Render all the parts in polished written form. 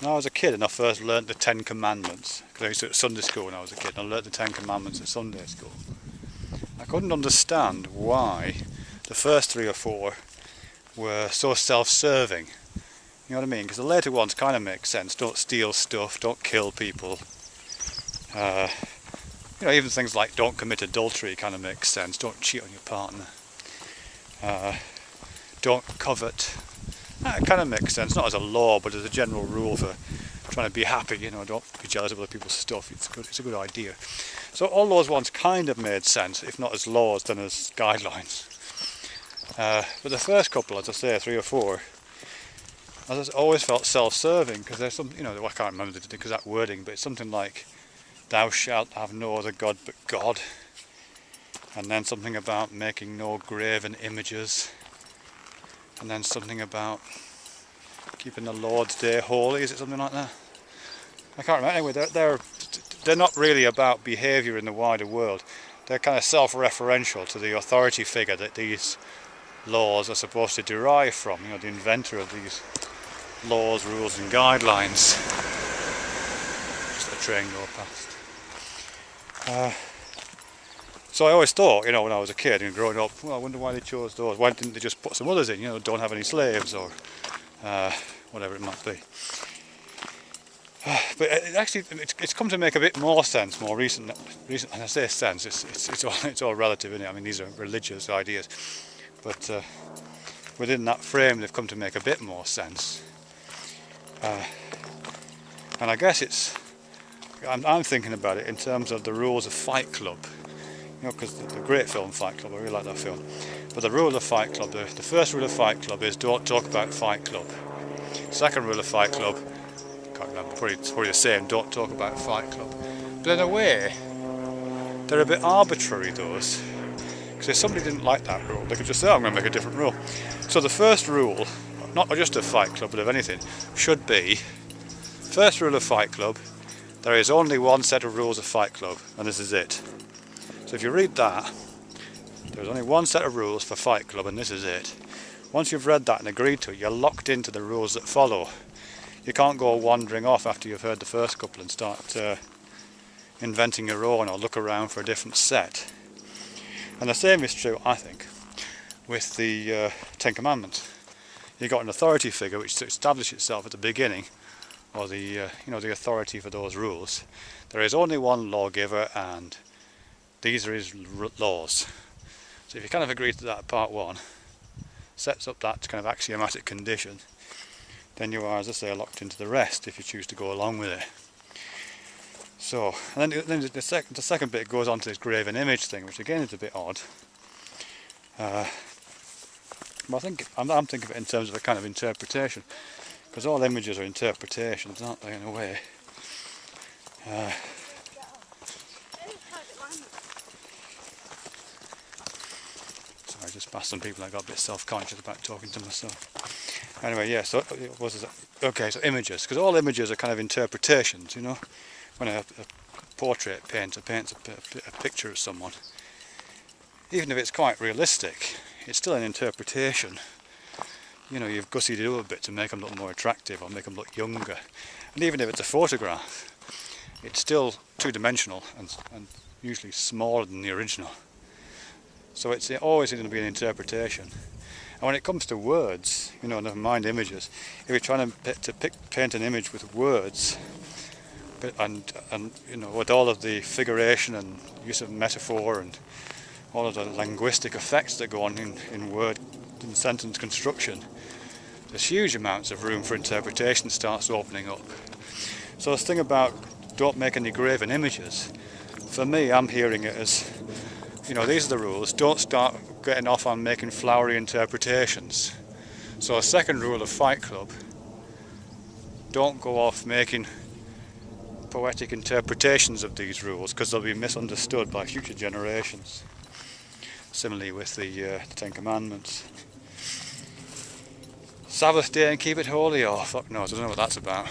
When I was a kid and I first learnt the Ten Commandments, because I used to go to Sunday school when I was a kid, and I learnt the Ten Commandments at Sunday school. I couldn't understand why the first 3 or 4 were so self-serving. You know what I mean? Because the later ones kind of make sense. Don't steal stuff, don't kill people. Even things like don't commit adultery kind of makes sense. Don't cheat on your partner. Don't covet. That kind of makes sense, not as a law, but as a general rule for trying to be happy. Don't be jealous of other people's stuff. It's a good idea. So all those ones kind of made sense, if not as laws, then as guidelines. But the first couple, as I say, 3 or 4, I always felt self-serving, because there's some, I can't remember the exact wording, but it's something like, "Thou shalt have no other God but God," and then something about making no graven images, and then something about keeping the Lord's Day holy. Is it something like that? I can't remember. Anyway, they're not really about behaviour in the wider world. They're kind of self-referential to the authority figure that these laws are supposed to derive from. The inventor of these laws, rules and guidelines. Just a train go past. So I always thought, when I was a kid and growing up, well, I wonder why they chose those. Why didn't they just put some others in? Don't have any slaves, or whatever it might be. But it's come to make a bit more sense more recent. And I say sense, it's all relative, isn't it? I mean, these are religious ideas, but within that frame, they've come to make a bit more sense. And I guess I'm thinking about it in terms of the rules of Fight Club. Because the great film Fight Club, I really like that film. But the rule of Fight Club, the first rule of Fight Club is don't talk about Fight Club. Second rule of Fight Club, can't remember, it's probably the same, don't talk about Fight Club. But in a way, they're a bit arbitrary, those. Because if somebody didn't like that rule, they could just say, I'm going to make a different rule. So the first rule, not just of Fight Club, but of anything, should be, first rule of Fight Club, there is only one set of rules of Fight Club, and this is it. So if you read that, there's only one set of rules for Fight Club, and this is it. Once you've read that and agreed to it, you're locked into the rules that follow. You can't go wandering off after you've heard the first couple and start inventing your own or look around for a different set. And the same is true, I think, with the Ten Commandments. You've got an authority figure which to establish itself at the beginning, or the authority for those rules. There is only one lawgiver, and these are his laws. So if you kind of agree to that, part 1 sets up that kind of axiomatic condition, then you are, as I say, locked into the rest if you choose to go along with it. So, and then the second bit goes on to this graven image thing, which again is a bit odd. But I think I'm thinking of it in terms of a kind of interpretation, because all images are interpretations, aren't they, in a way? Sorry, I just passed some people and I got a bit self-conscious about talking to myself. Anyway, yeah, so what is that? Okay, so images, because all images are kind of interpretations, When a portrait painter paints a picture of someone, even if it's quite realistic, it's still an interpretation. You've gussied it up a bit to make them look more attractive or make them look younger. And even if it's a photograph, it's still two-dimensional and usually smaller than the original. So it's always going to be an interpretation. And when it comes to words, never mind images, if you're trying to paint an image with words, and with all of the figuration and use of metaphor and all of the linguistic effects that go on in word and sentence construction, there's huge amounts of room for interpretation starts opening up. So this thing about don't make any graven images, for me, I'm hearing it as, these are the rules, don't start getting off on making flowery interpretations. So a second rule of Fight Club, don't go off making poetic interpretations of these rules, because they'll be misunderstood by future generations. Similarly with the Ten Commandments. Sabbath day and keep it holy, oh fuck knows, I don't know what that's about.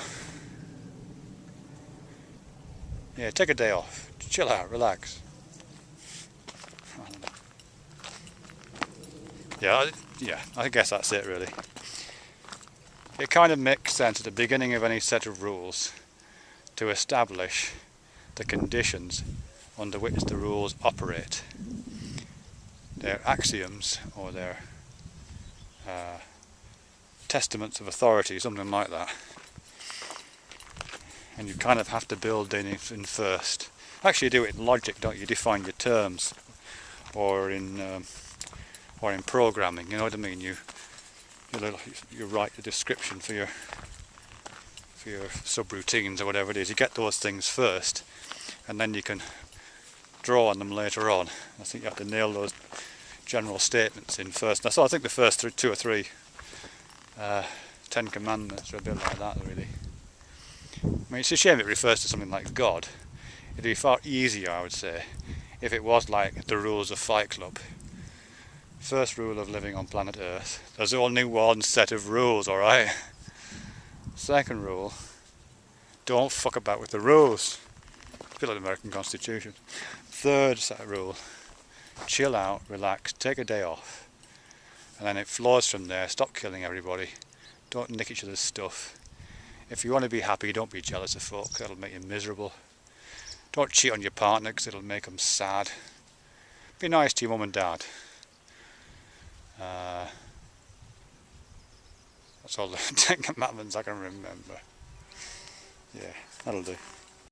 Yeah, take a day off, chill out, relax. Yeah, I guess that's it really. it kind of makes sense at the beginning of any set of rules to establish the conditions under which the rules operate. They're axioms, or they're testaments of authority, something like that. And you kind of have to build in first. Actually, you do it in logic, don't you? You define your terms, or in programming. You know what I mean? You write the description for your subroutines or whatever it is. You get those things first, and then you can draw on them later on. I think you have to nail those general statements in first. So I think the first two or three Ten Commandments are a bit like that, really. I mean, it's a shame it refers to something like God. It'd be far easier, I would say, if it was like the rules of Fight Club. First rule of living on planet Earth: there's only one set of rules, alright? Second rule: don't fuck about with the rules. A bit like the American Constitution. Third set of rule: chill out, relax, take a day off. And then it flows from there. Stop killing everybody. Don't nick each other's stuff. If you want to be happy, don't be jealous of folk. That'll make you miserable. Don't cheat on your partner, because it'll make them sad. Be nice to your mum and dad. That's all the 10 Commandments I can remember. Yeah, that'll do.